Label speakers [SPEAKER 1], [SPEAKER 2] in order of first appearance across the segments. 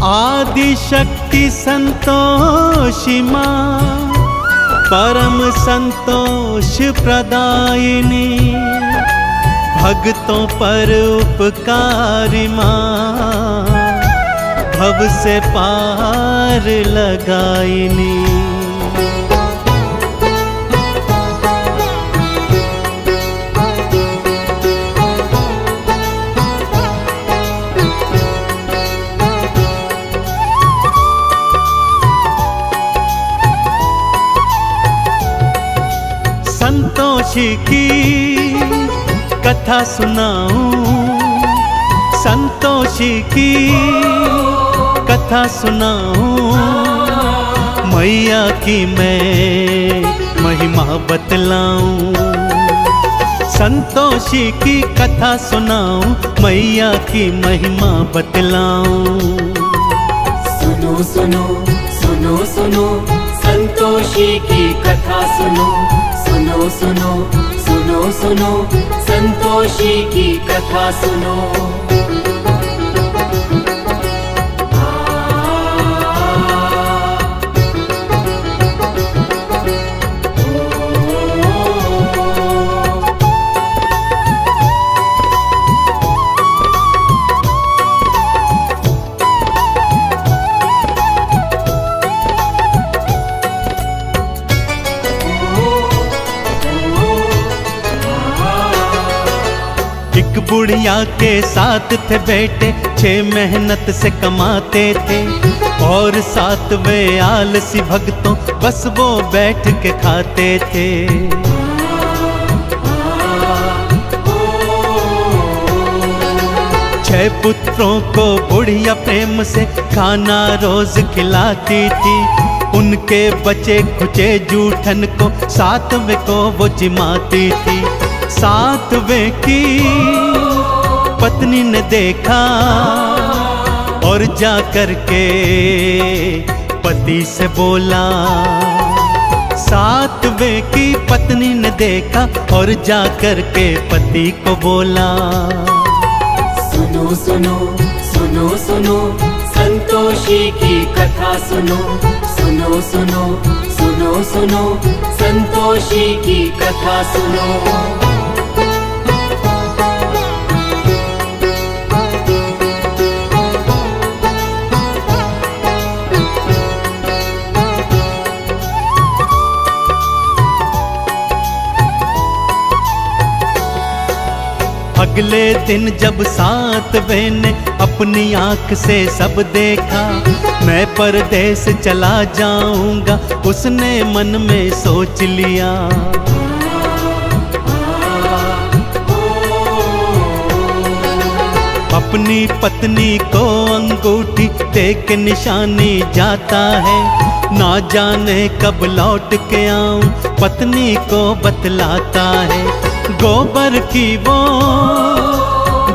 [SPEAKER 1] आदिशक्ति संतोषी माँ, परम संतोष प्रदायिनी, भक्तों पर उपकारी माँ, भव से पार लगाइनी। संतोषी की कथा सुनाऊं, संतोषी की कथा सुनाऊं, मैया की मैं महिमा बतलाऊं। संतोषी की कथा सुनाऊं, मैया की महिमा बतलाऊं।
[SPEAKER 2] सुनो सुनो सुनो सुनो संतोषी की कथा सुनो, सुनो सुनो सुनो सुनो संतोषी की कथा सुनो।
[SPEAKER 1] एक बुढ़िया के साथ थे बेटे, 6 मेहनत से कमाते थे, और 7वें आलसी भक्तों बस वो बैठ के खाते थे। छह पुत्रों को बुढ़िया प्रेम से खाना रोज खिलाती थी। उनके बचे खुचे जूठन को 7वें को वो जिमाती थी। 7वें की पत्नी ने देखा और जा कर के पति से बोला। 7वें की पत्नी ने देखा और जा कर के पति को बोला।
[SPEAKER 2] सुनो सुनो सुनो सुनो संतोषी की कथा सुनो, सुनो सुनो सुनो सुनो संतोषी की कथा सुनो।
[SPEAKER 1] अगले दिन जब 7वें ने अपनी आँख से सब देखा, मैं परदेस चला जाऊंगा उसने मन में सोच लिया। अपनी पत्नी को अंगूठी दे के निशानी जाता है, ना जाने कब लौट के आऊं पत्नी को बतलाता है। गोबर की वो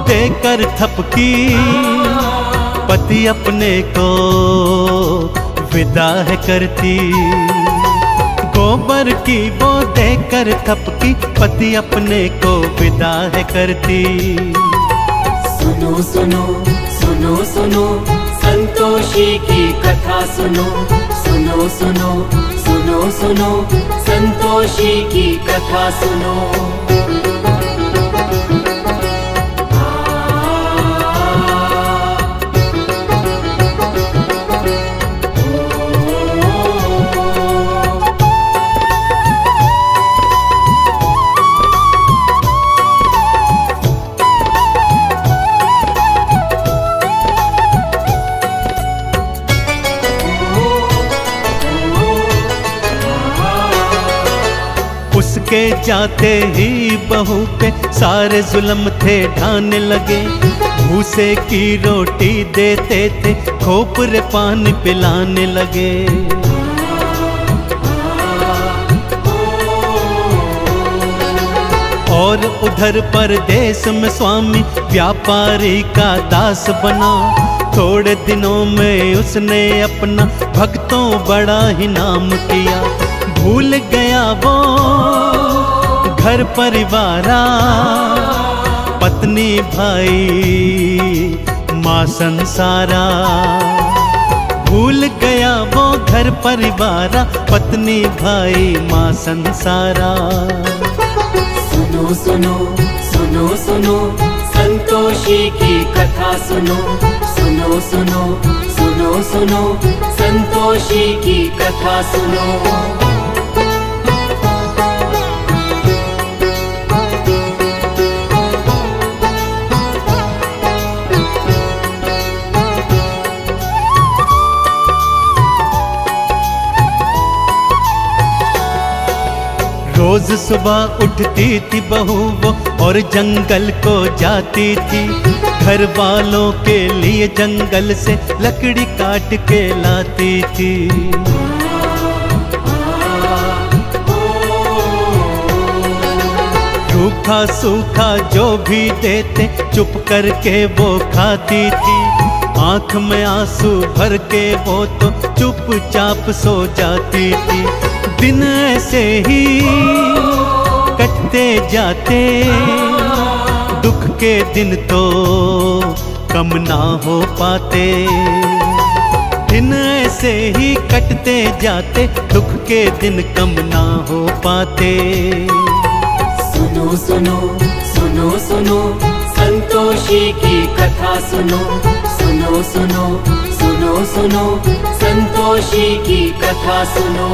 [SPEAKER 1] देकर थपकी पति अपने को विदा है करती। गोबर की वो देकर थपकी पति अपने को विदा है करती।
[SPEAKER 2] सुनो सुनो सुनो सुनो संतोषी की कथा सुनो, सुनो सुनो सुनो सुनो संतोषी की कथा सुनो।
[SPEAKER 1] उसके जाते ही बहू पे सारे जुल्म थे ढाने लगे। भूसे की रोटी देते थे, खोपरे पानी पिलाने लगे। और उधर परदेश में स्वामी व्यापारी का दास बना। थोड़े दिनों में उसने अपना भक्तों बड़ा ही नाम किया। भूल गया वो घर परिवारा, पत्नी भाई माँ संसारा। भूल गया वो घर परिवारा, पत्नी भाई माँ संसारा।
[SPEAKER 2] सुनो सुनो सुनो सुनो संतोषी की कथा सुनो, सुनो सुनो सुनो सुनो संतोषी की कथा सुनो।
[SPEAKER 1] रोज सुबह उठती थी बहू वो और जंगल को जाती थी, घर वालों के लिए जंगल से लकड़ी काट के लाती थी। रूखा सूखा जो भी देते चुप करके वो खाती थी, आंख में आंसू भर के वो तो चुपचाप सो जाती थी। दिन ऐसे ही कटते जाते, दुख के दिन तो कम ना हो पाते। दिन ऐसे ही कटते जाते, दुख के दिन कम ना हो पाते।
[SPEAKER 2] सुनो सुनो सुनो सुनो संतोषी की कथा सुनो, सुनो सुनो सुनो सुनो संतोषी की कथा सुनो।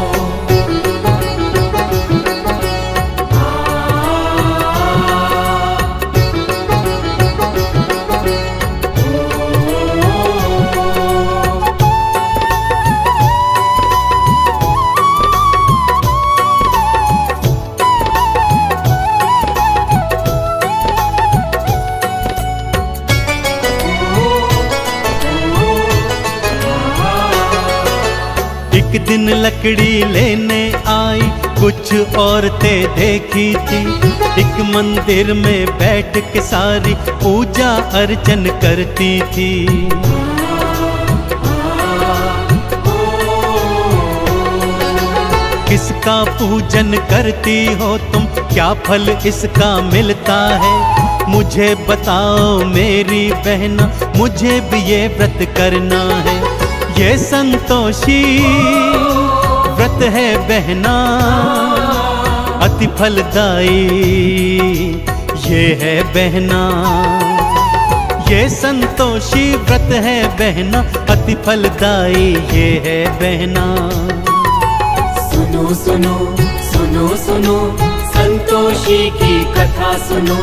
[SPEAKER 1] एक दिन लकड़ी लेने आई कुछ औरतें देखी थी, एक मंदिर में बैठ के सारी पूजा अर्चन करती थी। किसका पूजन करती हो तुम, क्या फल इसका मिलता है? मुझे बताओ मेरी बहना, मुझे भी ये व्रत करना है। ये संतोषी व्रत है बहना, अति फलदायी ये है बहना। ये संतोषी व्रत है बहना, अति फलदायी ये है बहना।
[SPEAKER 2] सुनो सुनो सुनो सुनो संतोषी की कथा सुनो,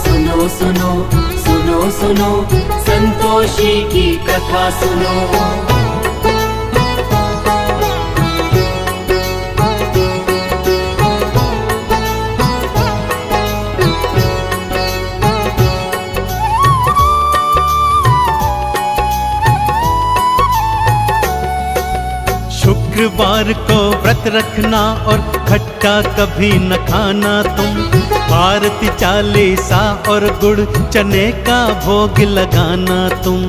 [SPEAKER 2] सुनो सुनो सुनो सुनो संतोषी की कथा सुनो।
[SPEAKER 1] शुक्रवार को व्रत रखना और खट्टा कभी न खाना तुम, आरती चालीसा और गुड़ चने का भोग लगाना तुम।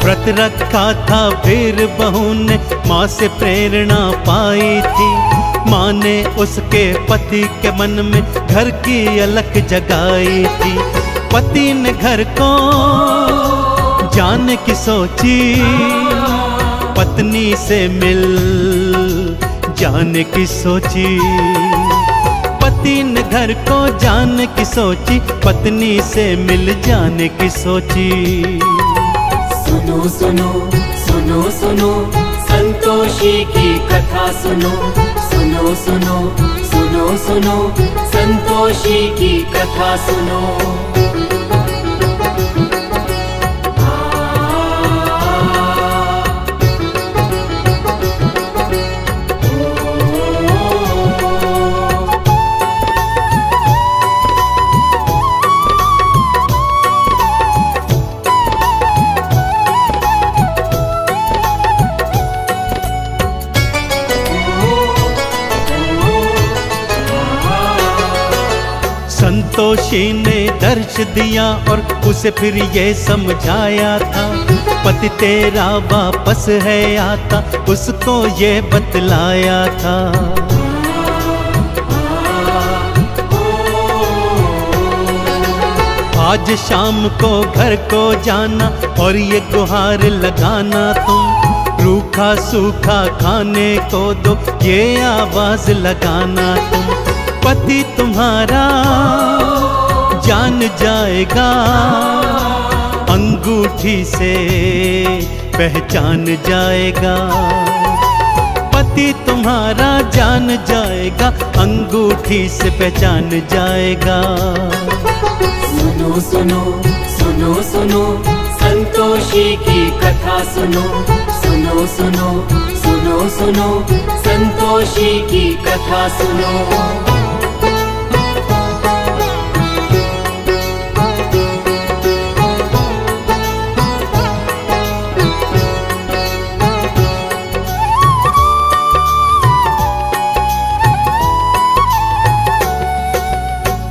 [SPEAKER 1] व्रत रखा था फिर बहू ने माँ से प्रेरणा पाई थी, माँ ने उसके पति के मन में घर की अलख जगाई थी। पति ने घर को जाने की सोची, पत्नी से मिल जाने की सोची। पति ने घर को जाने की सोची, पत्नी से मिल जाने की सोची।
[SPEAKER 2] सुनो सुनो सुनो सुनो संतोषी की कथा सुनो, सुनो सुनो सुनो सुनो संतोषी की कथा सुनो।
[SPEAKER 1] संतोषी ने दर्श दिया और उसे फिर ये समझाया था, पति तेरा वापस है आता, उसको ये बतलाया था। आज शाम को घर को जाना और ये गुहार लगाना तुम, रूखा सूखा खाने को दो ये आवाज लगाना तुम। पति तुम्हारा जान जाएगा, अंगूठी से पहचान जाएगा। पति तुम्हारा जान जाएगा, अंगूठी से पहचान जाएगा।
[SPEAKER 2] सुनो सुनो सुनो सुनो संतोषी की कथा सुनो, सुनो सुनो सुनो सुनो संतोषी की कथा सुनो।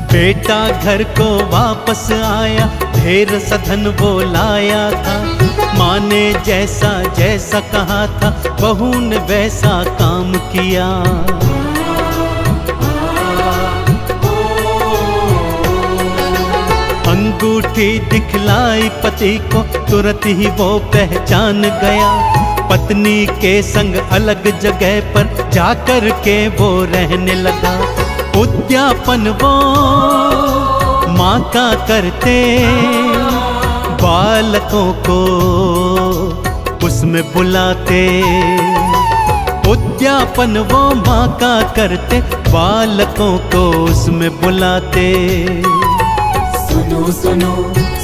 [SPEAKER 1] बेटा घर को वापस आया, ढेर सधन वो लाया था। माँ ने जैसा जैसा कहा था, बहू ने वैसा काम किया। अंगूठी दिखलाई पति को, तुरंत ही वो पहचान गया। पत्नी के संग अलग जगह पर जाकर के वो रहने लगा। उद्यापन वो माँ का करते, बालकों को उसमें बुलाते। उद्यापन वो माँ का करते, बालकों को उसमें बुलाते।
[SPEAKER 2] सुनो सुनो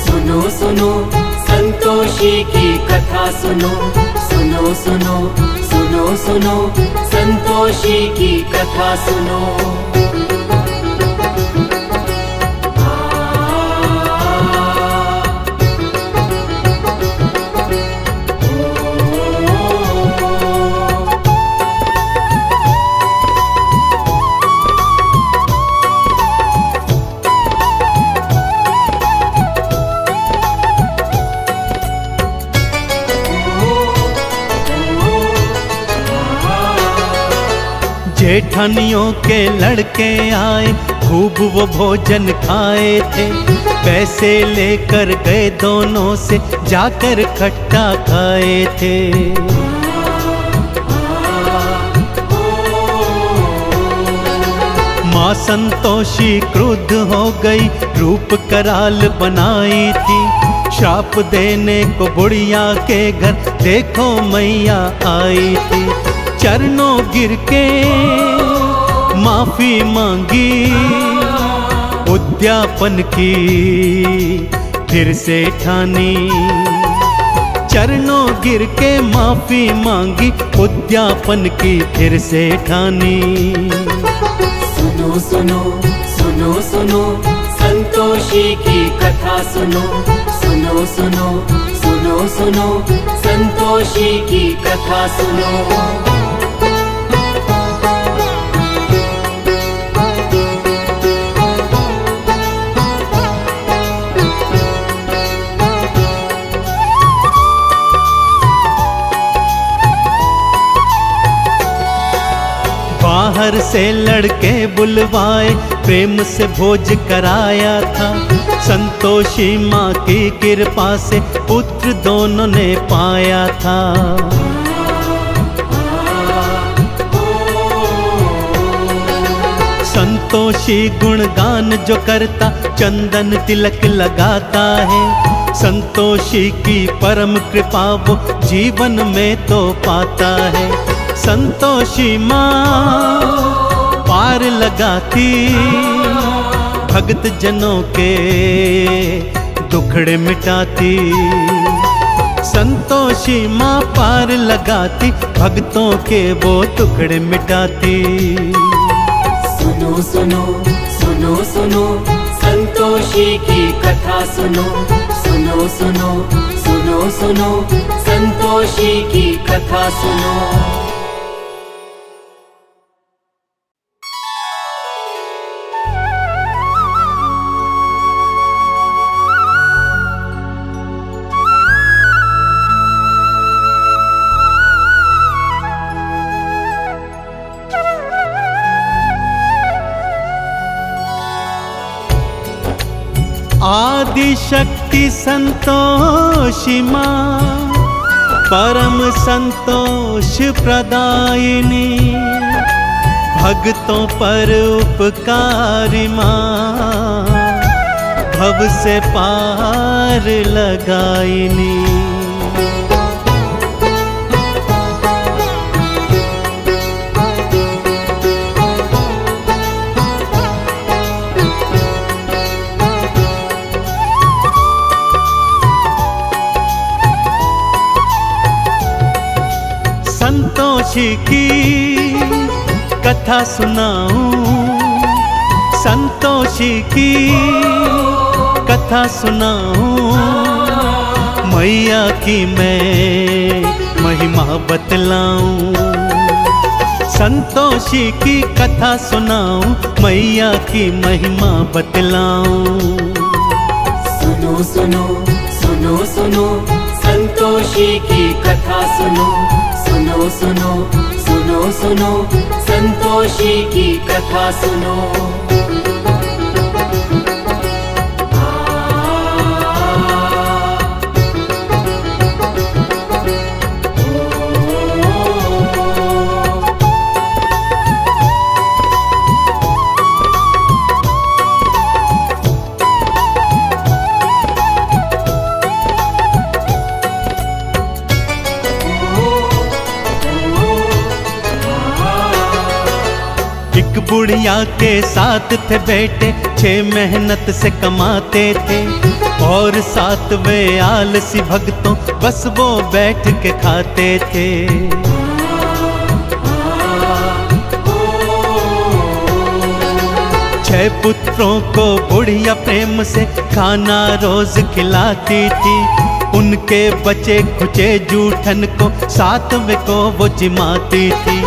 [SPEAKER 2] सुनो सुनो संतोषी की कथा सुनो, सुनो सुनो सुनो सुनो संतोषी की कथा सुनो।
[SPEAKER 1] जेठानियों के लड़के आए, खूब वो भोजन खाए थे। पैसे लेकर गए दोनों से, जाकर खट्टा खाए थे। माँ संतोषी क्रुद्ध हो गई, रूप कराल बनाई थी। श्राप देने को बुढ़िया के घर देखो मैया आई थी। चरणों गिर के माफी मांगी, उद्यापन की फिर से ठानी। चरणों गिर के माफी मांगी, उद्यापन की फिर से ठानी।
[SPEAKER 2] सुनो सुनो सुनो सुनो संतोषी की कथा सुनो, सुनो सुनो सुनो सुनो संतोषी की कथा सुनो।
[SPEAKER 1] बाहर से लड़के बुलवाए, प्रेम से भोज कराया था। संतोषी माँ की कृपा से पुत्र दोनों ने पाया था। संतोषी गुणगान जो करता, चंदन तिलक लगाता है। संतोषी की परम कृपा वो जीवन में तो पाता है। संतोषी माँ पार लगाती, भक्त जनों के दुखड़े मिटाती। संतोषी माँ पार लगाती, भक्तों के वो टुकड़े मिटाती।
[SPEAKER 2] सुनो सुनो सुनो सुनो संतोषी की कथा सुनो, सुनो सुनो सुनो सुनो संतोषी की कथा सुनो।
[SPEAKER 1] आ आदिशक्ति संतोषी माँ, परम संतोष प्रदायिनी, भक्तों पर उपकारी माँ, भव से पार लगाइनी। संतोषी की कथा सुनाऊं, संतोषी की कथा सुनाऊं, मैया की मैं महिमा बतलाऊं। संतोषी की कथा सुनाऊं, मैया की महिमा बतलाऊं।
[SPEAKER 2] सुनो सुनो सुनो सुनो संतोषी की कथा सुनो, सुनो सुनो सुनो सुनो संतोषी की कथा सुनो।
[SPEAKER 1] एक बुढ़िया के साथ थे बेटे, 6 मेहनत से कमाते थे, और 7वें आलसी भक्तों बस वो बैठ के खाते थे। 6 पुत्रों को बुढ़िया प्रेम से खाना रोज खिलाती थी, उनके बचे खुचे जूठन को 7वें को वो जिमाती थी।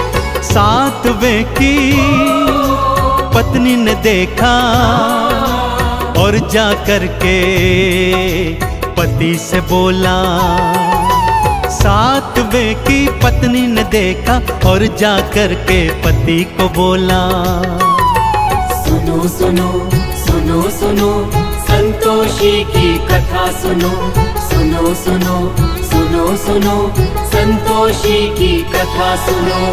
[SPEAKER 1] 7वें की पत्नी ने देखा और जा कर के पति से बोला। 7वें की पत्नी ने देखा और जा कर के पति को बोला।
[SPEAKER 2] सुनो सुनो सुनो सुनो संतोषी की कथा सुनो, सुनो सुनो सुनो सुनो संतोषी की कथा सुनो।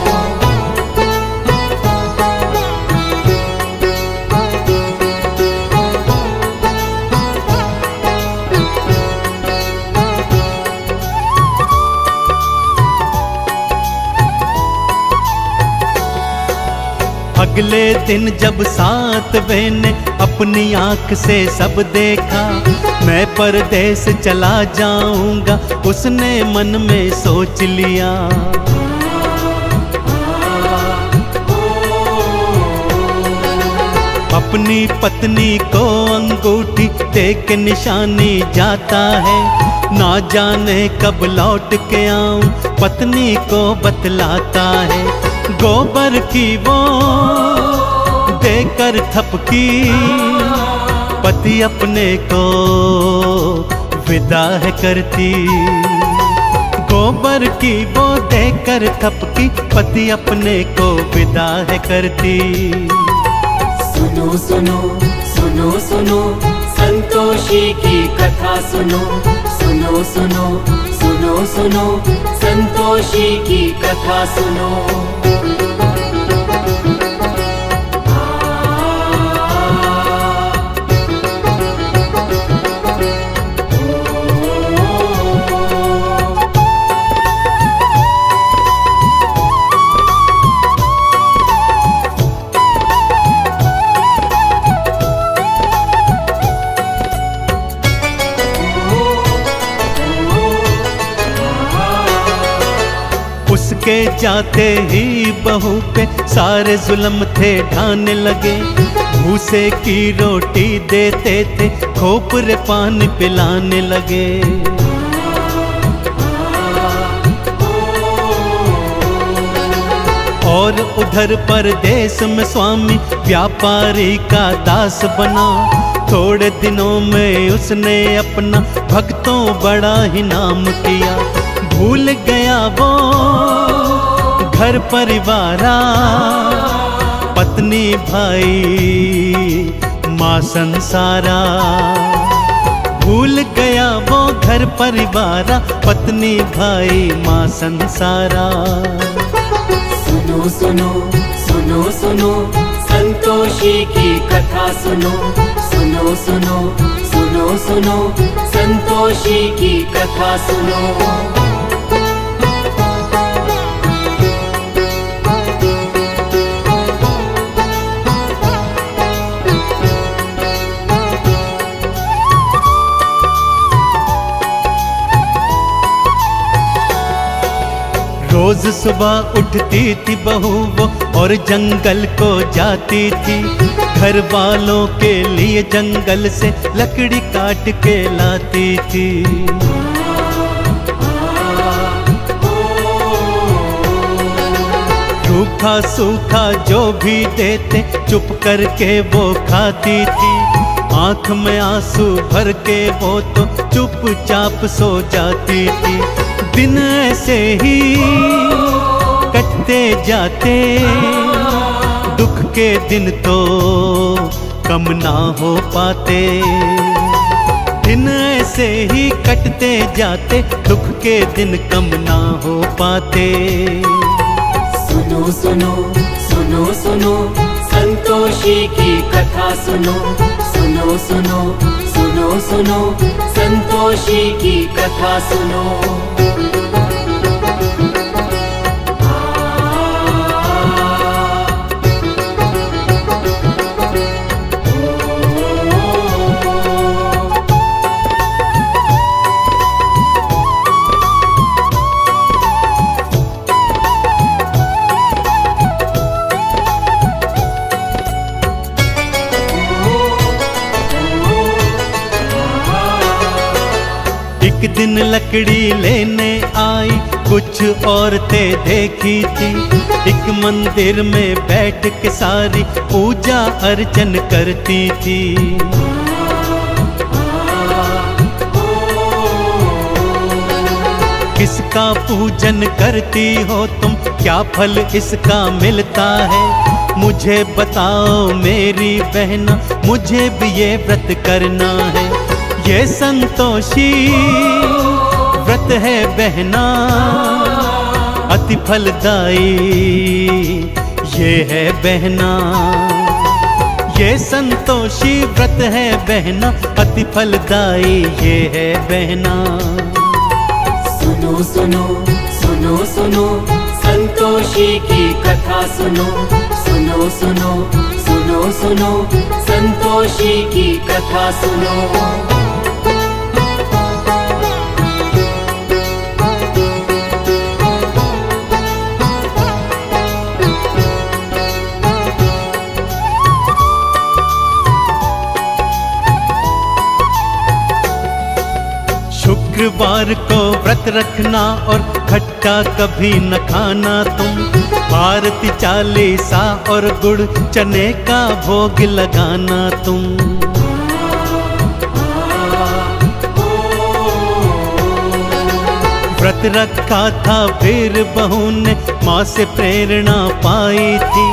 [SPEAKER 1] अगले दिन जब 7वें ने अपनी आँख से सब देखा, मैं परदेस चला जाऊंगा उसने मन में सोच लिया। अपनी पत्नी को अंगूठी दे के निशानी जाता है, ना जाने कब लौट के आऊं पत्नी को बतलाता है। गोबर की वो देकर थपकी, पति अपने को विदा है करती। गोबर की वो देकर थपकी, पति अपने को विदा है करती।
[SPEAKER 2] सुनो सुनो सुनो सुनो संतोषी की कथा सुनो, सुनो सुनो सुनो सुनो संतोषी की कथा सुनो।
[SPEAKER 1] उसके जाते ही बहू पे सारे जुल्म थे ढाने लगे। भूसे की रोटी देते थे, खोपरे पानी पिलाने लगे। और उधर परदेश में स्वामी व्यापारी का दास बना। थोड़े दिनों में उसने अपना भक्तों बड़ा ही नाम किया। भूल गया वो घर परिवारा, पत्नी भाई माँ संसारा। भूल गया वो घर परिवारा, पत्नी भाई माँ संसारा।
[SPEAKER 2] सुनो सुनो सुनो सुनो संतोषी की कथा सुनो, सुनो सुनो सुनो सुनो संतोषी की कथा सुनो।
[SPEAKER 1] रोज सुबह उठती थी बहू वो और जंगल को जाती थी, घर वालों के लिए जंगल से लकड़ी काट के लाती थी। रूखा सूखा जो भी देते चुप करके वो खाती थी, आंख में आंसू भर के वो तो चुपचाप सो जाती थी। दिन ऐसे ही कटते जाते, दुख के दिन तो कम ना हो पाते। दिन ऐसे ही कटते जाते, दुख के दिन कम ना हो पाते।
[SPEAKER 2] सुनो सुनो सुनो सुनो संतोषी की कथा सुनो, सुनो सुनो सुनो सुनो संतोषी की कथा सुनो।
[SPEAKER 1] एक दिन लकड़ी लेने आई कुछ औरतें देखी थी, एक मंदिर में बैठ के सारी पूजा अर्चन करती थी। किसका पूजन करती हो तुम, क्या फल इसका मिलता है? मुझे बताओ मेरी बहना, मुझे भी ये व्रत करना है। ये संतोषी व्रत है बहना, अति फलदायी ये है बहना। ये संतोषी व्रत है बहना, अति फलदायी ये है बहना।
[SPEAKER 2] सुनो सुनो सुनो सुनो संतोषी की कथा सुनो, सुनो सुनो सुनो सुनो संतोषी की कथा सुनो।
[SPEAKER 1] शुक्रवार को व्रत रखना और खट्टा कभी न खाना तुम, आरती चालीसा और गुड़ चने का भोग लगाना तुम। व्रत रखा था फिर बहू ने माँ से प्रेरणा पाई थी,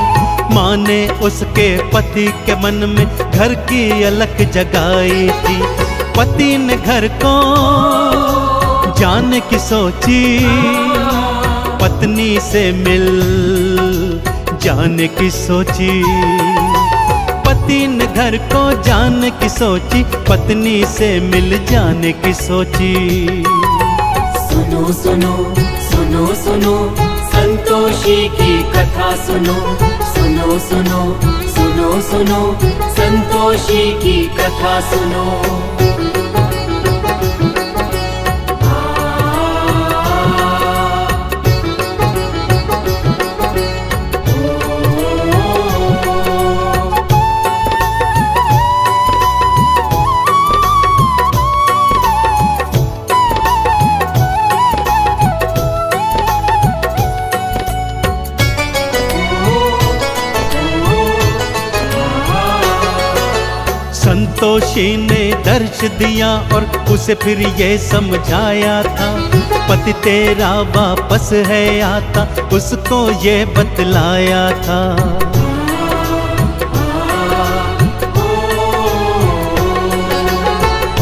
[SPEAKER 1] माँ ने उसके पति के मन में घर की अलख जगाई थी। पति ने घर को जाने की सोची, पत्नी से मिल जाने की सोची। पति ने घर को जाने की सोची, पत्नी से मिल जाने की सोची।
[SPEAKER 2] सुनो सुनो सुनो सुनो संतोषी की कथा सुनो, सुनो सुनो सुनो सुनो संतोषी की कथा सुनो।
[SPEAKER 1] संतोषी ने दर्श दिया और उसे फिर ये समझाया था, पति तेरा वापस है आता, उसको ये बतलाया था।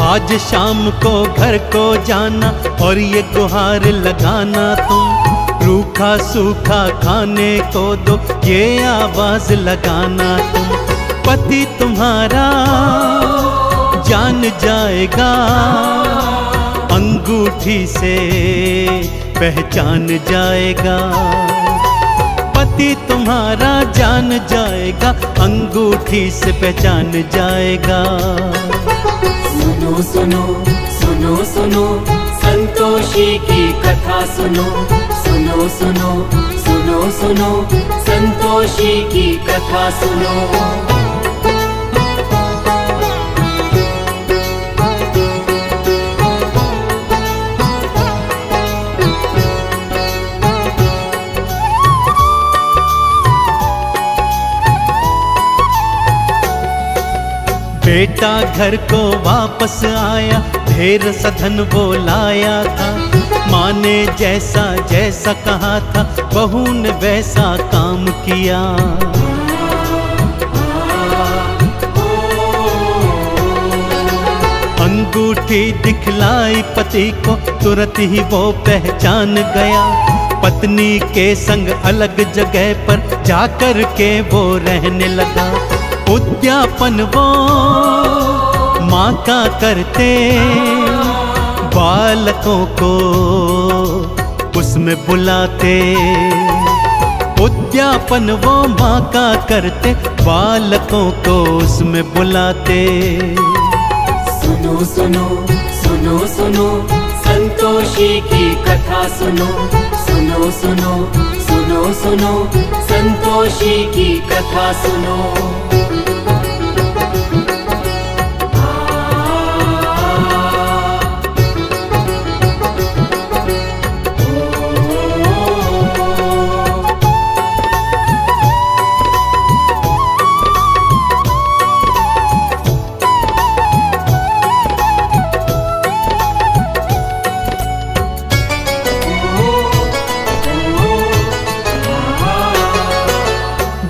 [SPEAKER 1] आज आज शाम को घर को जाना और ये गुहार लगाना तुम, रूखा सूखा खाने को दो ये आवाज लगाना तुम। पति तुम्हारा जान जाएगा, अंगूठी से पहचान जाएगा। पति तुम्हारा जान जाएगा, अंगूठी से पहचान जाएगा।
[SPEAKER 2] सुनो सुनो सुनो सुनो संतोषी की कथा सुनो, सुनो सुनो सुनो सुनो संतोषी की कथा सुनो।
[SPEAKER 1] बेटा घर को वापस आया, ढेर सधन वो लाया था। माँ ने जैसा जैसा कहा था, बहू ने वैसा काम किया। अंगूठी दिखलाई पति को, तुरंत ही वो पहचान गया। पत्नी के संग अलग जगह पर जाकर के वो रहने लगा। उद्यापन वो माँ का करते, बालकों को उसमें बुलाते। उद्यापन वो माँ का करते, बालकों को उसमें बुलाते।
[SPEAKER 2] सुनो सुनो सुनो सुनो संतोषी की कथा सुनो, सुनो सुनो सुनो सुनो संतोषी की कथा सुनो।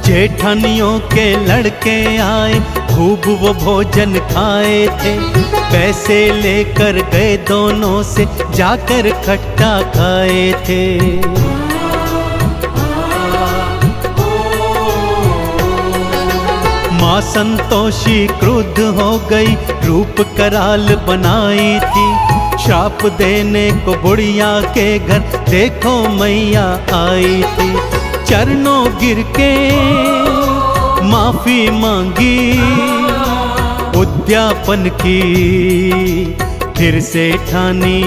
[SPEAKER 1] जेठानियों के लड़के आए, खूब वो भोजन खाए थे। पैसे लेकर गए दोनों से, जाकर खट्टा खाए थे। माँ संतोषी क्रुद्ध हो गई, रूप कराल बनाई थी। श्राप देने को बुढ़िया के घर देखो मैया आई थी। चरणों गिर के माफी मांगी, उद्यापन की फिर से ठानी।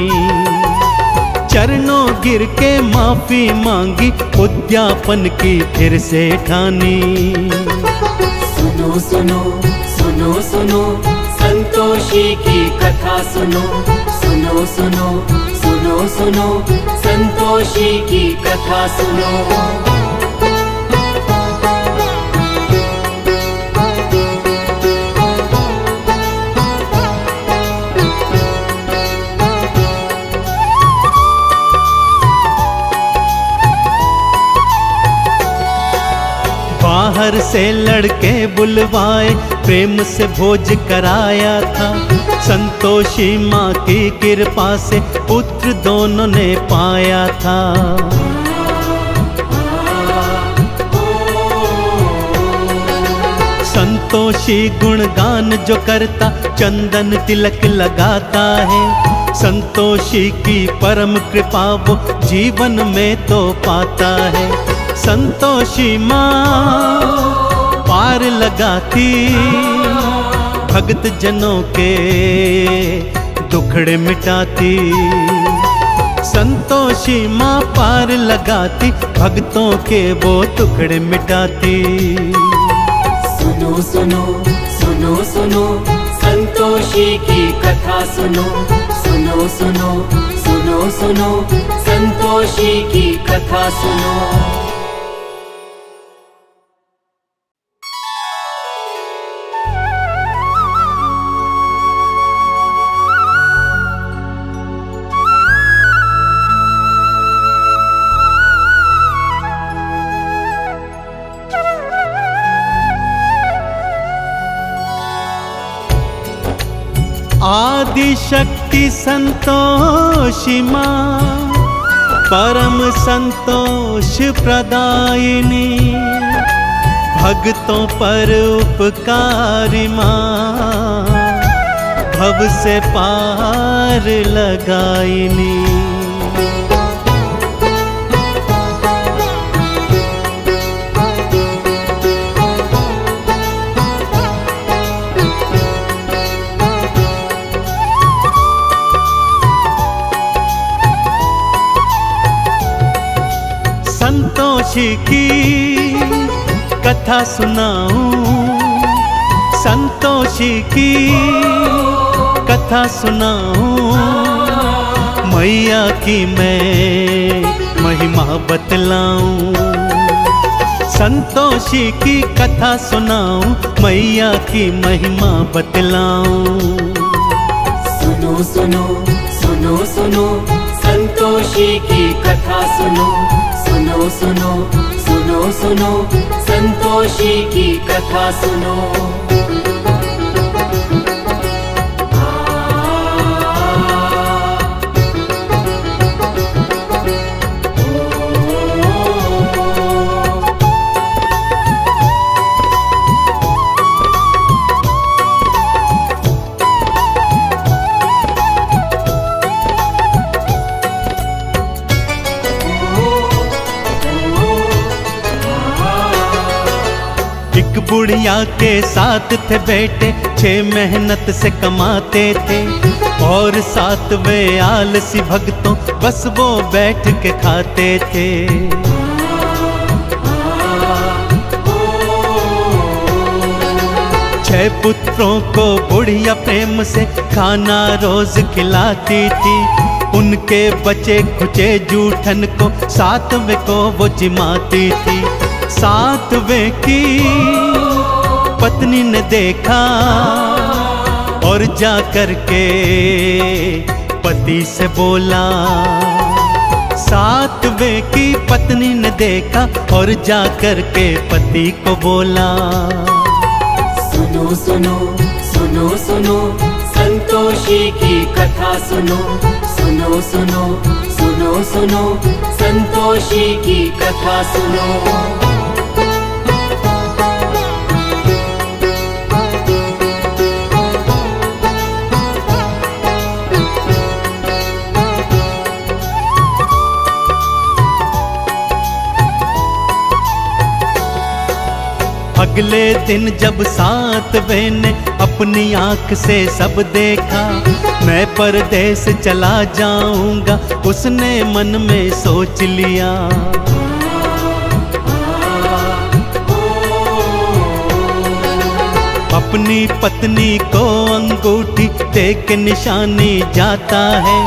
[SPEAKER 1] चरणों गिर के माफी मांगी, उद्यापन की फिर से ठानी।
[SPEAKER 2] सुनो सुनो सुनो सुनो संतोषी की कथा सुनो, सुनो सुनो सुनो सुनो संतोषी की कथा सुनो।
[SPEAKER 1] बाहर से लड़के बुलवाए, प्रेम से भोज कराया था। संतोषी माँ की कृपा से पुत्र दोनों ने पाया था। संतोषी गुणगान जो करता, चंदन तिलक लगाता है। संतोषी की परम कृपा वो जीवन में तो पाता है। संतोषी माँ पार लगाती, भक्त जनों के दुखड़े मिटाती। संतोषी माँ पार लगाती, भक्तों के वो दुखड़े मिटाती।
[SPEAKER 2] सुनो सुनो सुनो सुनो संतोषी की कथा सुनो, सुनो सुनो सुनो सुनो संतोषी की कथा सुनो।
[SPEAKER 1] आदि शक्ति संतोषी माँ, परम संतोष प्रदायिनी, भक्तों पर उपकारी माँ, भव से पार लगाइनी। संतोषी की कथा सुनाऊं, संतोषी की कथा सुनाऊं, मैया की मैं महिमा बतलाऊं। संतोषी की कथा सुनाऊं, मैया की महिमा बतलाऊं।
[SPEAKER 2] सुनो सुनो सुनो सुनो संतोषी की कथा सुनो, सुनो सुनो सुनो सुनो संतोषी की कथा सुनो।
[SPEAKER 1] एक बुढ़िया के साथ थे बेटे, 6 मेहनत से कमाते थे, और 7 वे आलसी भक्तों बस वो बैठ के खाते थे। 6 पुत्रों को बुढ़िया प्रेम से खाना रोज खिलाती थी, उनके बचे खुचे जूठन को 7वें को वो जिमाती थी। 7वें की पत्नी ने देखा और जा कर के पति से बोला। 7वें की पत्नी ने देखा और जा कर के पति को बोला।
[SPEAKER 2] सुनो सुनो सुनो सुनो संतोषी की कथा सुनो, सुनो सुनो सुनो सुनो संतोषी की कथा सुनो।
[SPEAKER 1] अगले दिन जब 7वें ने अपनी आंख से सब देखा, मैं परदेस चला जाऊंगा उसने मन में सोच लिया। अपनी पत्नी को अंगूठी दे के निशानी जाता है,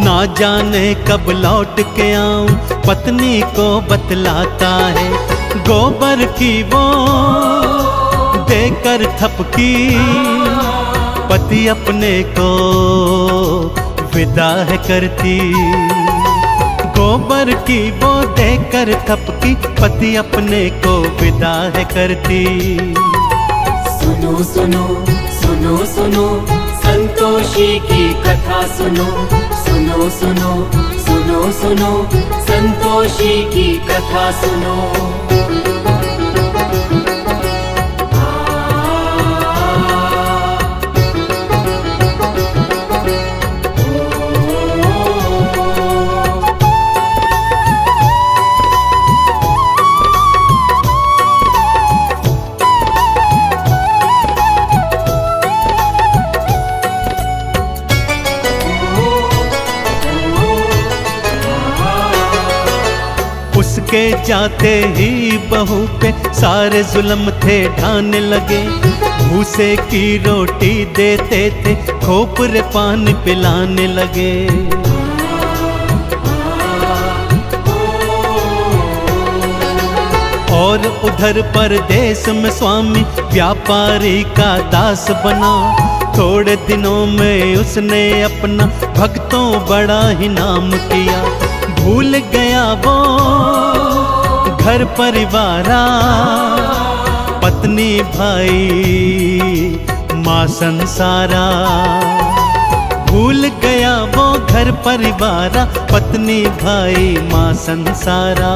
[SPEAKER 1] ना जाने कब लौट के आऊं पत्नी को बतलाता है। गोबर की वो देकर थपकी, पति अपने को विदा है करती। गोबर की वो देकर थपकी, पति अपने को विदा है करती।
[SPEAKER 2] सुनो सुनो सुनो सुनो संतोषी की कथा सुनो, सुनो सुनो सुनो सुनो संतोषी की कथा सुनो।
[SPEAKER 1] उसके जाते ही बहू पे सारे जुल्म थे ढाने लगे, भूसे की रोटी देते थे, खोपरे पान पिलाने लगे। और उधर परदेश में स्वामी व्यापारी का दास बना, थोड़े दिनों में उसने अपना भक्तों बड़ा ही नाम किया। भूल गया वो घर परिवारा, पत्नी भाई माँ संसारा। भूल गया वो घर परिवारा, पत्नी भाई माँ संसारा।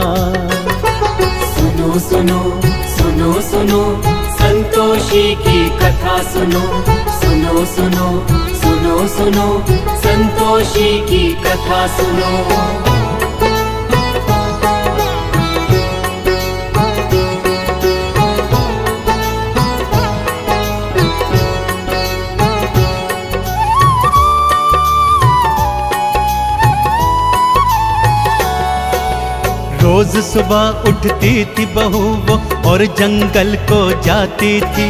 [SPEAKER 2] सुनो सुनो सुनो सुनो संतोषी की कथा सुनो, सुनो सुनो सुनो सुनो संतोषी की कथा सुनो।
[SPEAKER 1] रोज सुबह उठती थी बहू वो और जंगल को जाती थी,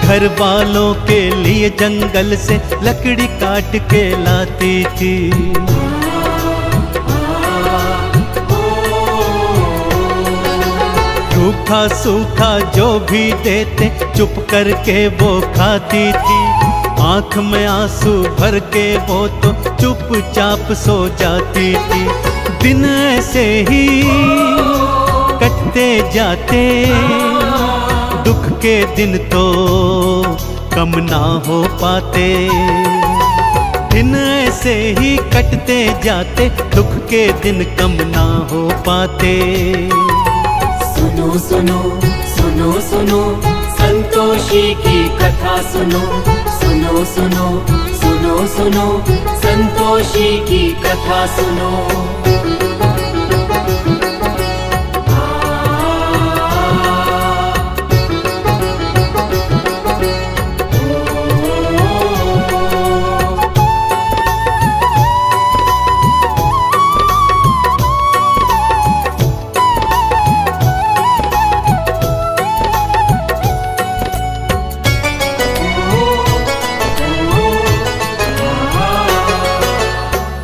[SPEAKER 1] घर वालों के लिए जंगल से लकड़ी काट के लाती थी। रूखा सूखा जो भी देते चुप करके वो खाती थी, आंख में आंसू भर के वो तो चुपचाप सो जाती थी। दिन ऐसे ही कटते जाते, दुख के दिन तो कम ना हो पाते। दिन ऐसे ही कटते जाते, दुख के दिन कम ना हो पाते।
[SPEAKER 2] सुनो सुनो सुनो सुनो संतोषी की कथा सुनो, सुनो सुनो सुनो सुनो संतोषी की कथा सुनो।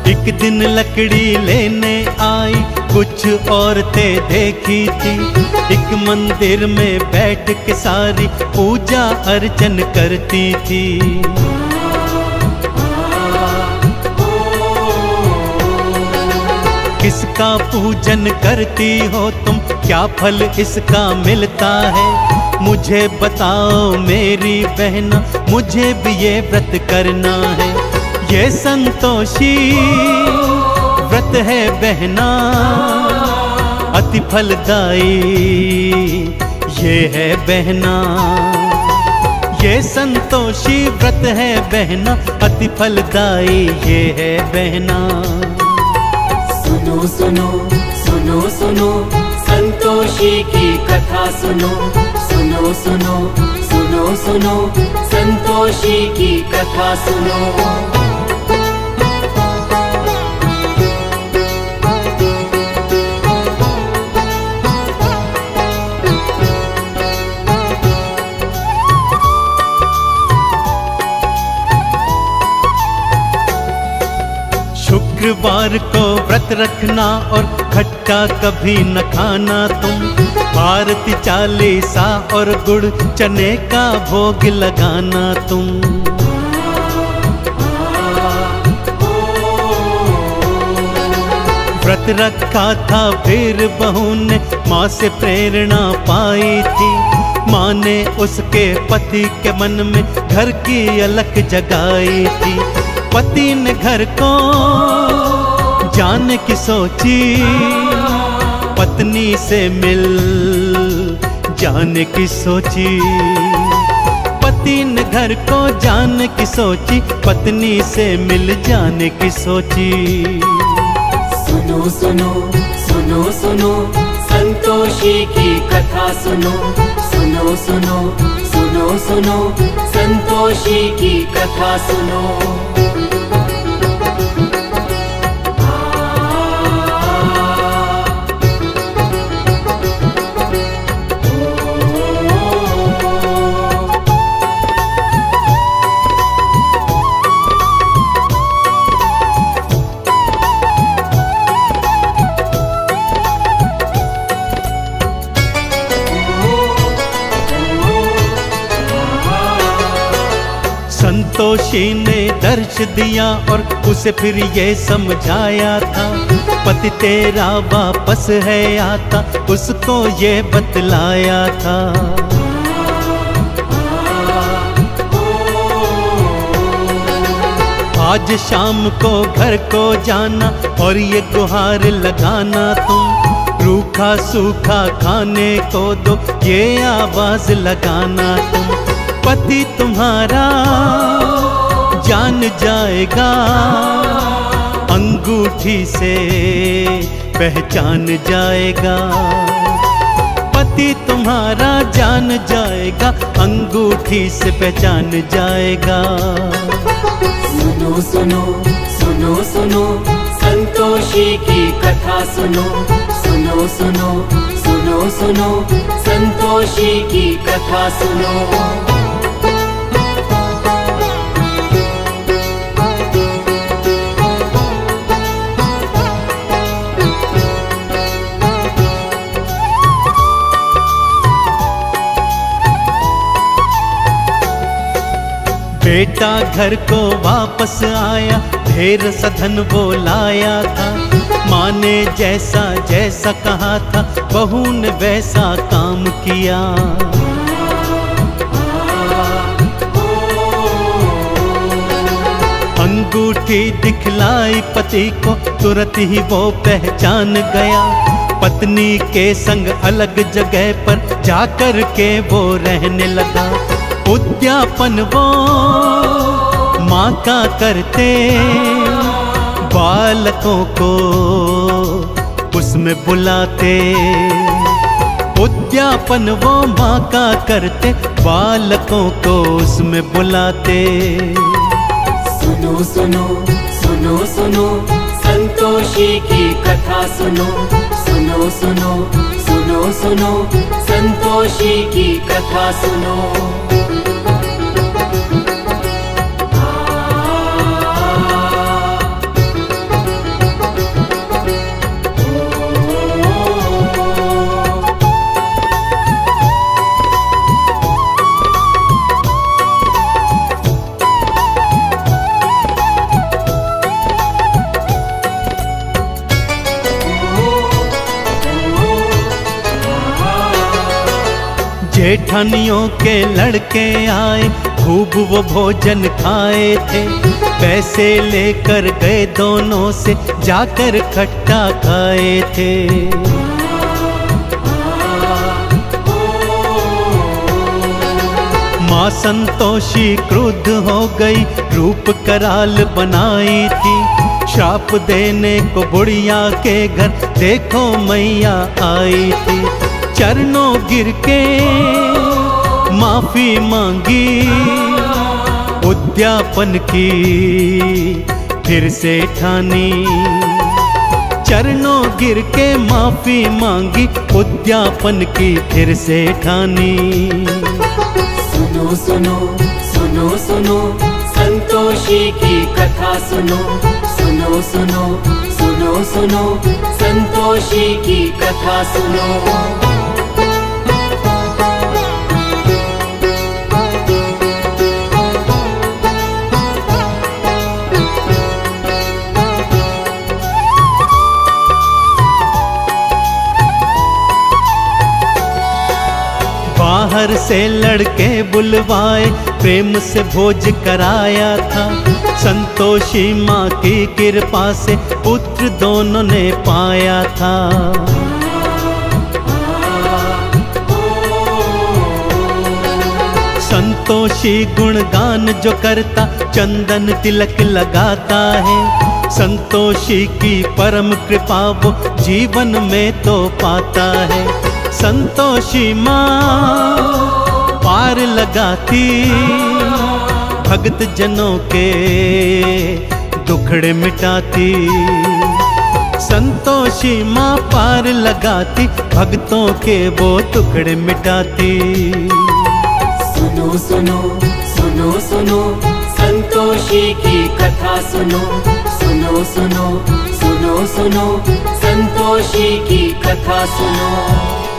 [SPEAKER 1] एक दिन लकड़ी लेने आई कुछ औरतें देखी थी, एक मंदिर में बैठ के सारी पूजा अर्चन करती थी। किसका पूजन करती हो तुम, क्या फल इसका मिलता है? मुझे बताओ मेरी बहना, मुझे भी ये व्रत करना है। ये संतोषी व्रत है बहना, अति फलदायी ये है बहना। ये संतोषी व्रत है बहना, अति फलदायी ये है बहना।
[SPEAKER 2] सुनो सुनो सुनो सुनो संतोषी की कथा सुनो, सुनो सुनो सुनो सुनो संतोषी की कथा सुनो।
[SPEAKER 1] शुक्रवार को व्रत रखना और खट्टा कभी न खाना तुम, आरती चालीसा और गुड़ चने का भोग लगाना तुम। व्रत रखा था फिर बहू ने माँ से प्रेरणा पाई थी, माँ ने उसके पति के मन में घर की अलख जगाई थी। पति ने घर को जाने की सोची, पत्नी से मिल जाने की सोची। पति ने घर को जाने की सोची, पत्नी से मिल जाने की सोची।
[SPEAKER 2] सुनो सुनो सुनो सुनो संतोषी की कथा सुनो, सुनो सुनो सुनो सुनो संतोषी की कथा सुनो।
[SPEAKER 1] संतोषी ने दर्श दिया और उसे फिर ये समझाया था, पति तेरा वापस है आता, उसको ये बतलाया था। आज शाम को घर को जाना और ये गुहार लगाना तुम, रूखा सूखा खाने को दो ये आवाज लगाना तुम। पति तुम्हारा जान जाएगा, अंगूठी से पहचान जाएगा। पति तुम्हारा जान जाएगा, अंगूठी से पहचान जाएगा।
[SPEAKER 2] सुनो सुनो सुनो सुनो संतोषी की कथा सुनो, सुनो सुनो सुनो सुनो संतोषी की कथा सुनो।
[SPEAKER 1] बेटा घर को वापस आया, ढेर सधन वो लाया था। माँ ने जैसा जैसा कहा था, बहू ने वैसा काम किया। अंगूठी दिखलाई पति को, तुरंत ही वो पहचान गया। पत्नी के संग अलग जगह पर जाकर के वो रहने लगा। उद्यापन वो माँ का करते, बालकों को उसमें बुलाते। उद्यापन वो माँ का करते, बालकों को उसमें बुलाते।
[SPEAKER 2] सुनो सुनो सुनो सुनो संतोषी की कथा सुनो, सुनो सुनो सुनो सुनो संतोषी की कथा सुनो।
[SPEAKER 1] जेठानियों के लड़के आए, खूब वो भोजन खाए थे। पैसे लेकर गए दोनों से, जाकर खट्टा खाए थे। माँ संतोषी क्रुद्ध हो गई, रूप कराल बनाई थी। श्राप देने को बुढ़िया के घर देखो मैया आई थी। चरणों गिर के माफी मांगी, उद्यापन की फिर से ठानी। चरणों गिर के माफी मांगी, उद्यापन की फिर से ठानी।
[SPEAKER 2] सुनो सुनो सुनो सुनो संतोषी की कथा सुनो, सुनो सुनो सुनो सुनो संतोषी की कथा सुनो।
[SPEAKER 1] बाहर से लड़के बुलवाए, प्रेम से भोज कराया था। संतोषी माँ की कृपा से पुत्र दोनों ने पाया था। संतोषी गुणगान जो करता, चंदन तिलक लगाता है। संतोषी की परम कृपा वो जीवन में तो पाता है। संतोषी माँ पार लगाती, भक्त जनों के दुखड़े मिटाती। संतोषी माँ पार लगाती, भक्तों के वो टुकड़े मिटाती।
[SPEAKER 2] सुनो सुनो सुनो सुनो संतोषी की कथा सुनो, सुनो सुनो सुनो सुनो संतोषी की कथा सुनो।